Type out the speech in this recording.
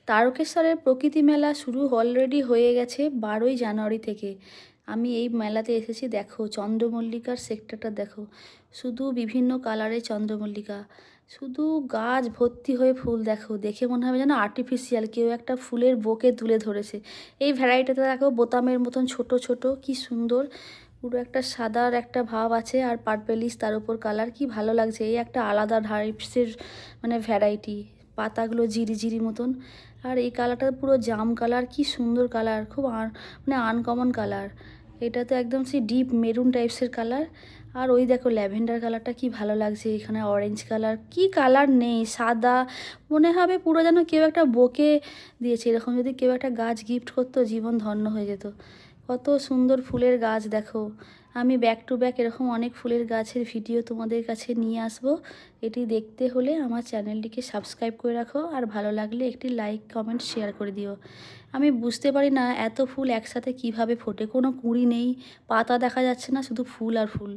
তারকেশ্বরের প্রকৃতি মেলা শুরু অলরেডি হয়ে গেছে 12ই জানুয়ারি থেকে। আমি এই মেলাতে এসেছি, দেখো চন্দ্রমল্লিকার সেক্টরটা দেখো, শুধু বিভিন্ন কালারের চন্দ্রমল্লিকা, শুধু গাছ ভর্তি হয়ে ফুল, দেখো দেখে মনে হবে যেন আর্টিফিশিয়াল কেউ একটা ফুলের বোকে তুলে ধরেছে। এই ভ্যারাইটিটা দেখো বোতামের মতন ছোট ছোট, কি সুন্দর, পুরো একটা সাদার একটা ভাব আছে আর পার্পেলিশ তার উপর কালার, কি ভালো লাগছে। এই একটা আলাদা টাইপসের মানে ভ্যারাইটি, পাতাগুলো জিরি জিরি মতন, আর এই কালারটা পুরো জাম কালার, কি সুন্দর কালার, খুব মানে আনকমন কালার। এটা তো একদম সেই ডিপ মেরুন টাইপসের কালার। আর ওই দেখো ল্যাভেন্ডার কালারটা কি ভালো লাগছে, এখানে অরেঞ্জ কালার, কি কালার নেই, সাদা, মনে হবে পুরো যেন কেউ একটা বোকে দিয়েছে। এরকম যদি কেউ একটা গাছ গিফট করতো, জীবন ধন্য হয়ে যেত। কত সুন্দর ফুলের গাছ দেখো। আমি ব্যাক টু ব্যাক এরকম অনেক ফুলের গাছের ভিডিও তোমাদের কাছে নিয়ে আসবো। এটি দেখতে হলে আমার চ্যানেলটিকে সাবস্ক্রাইব করে রাখো, আর ভালো লাগলে একটি লাইক কমেন্ট শেয়ার করে দিও। আমি বুঝতে পারি না এত ফুল একসাথে কিভাবে ফোটে, কোনো কুঁড়ি নেই, পাতা দেখা যাচ্ছে না, শুধু ফুল আর ফুল।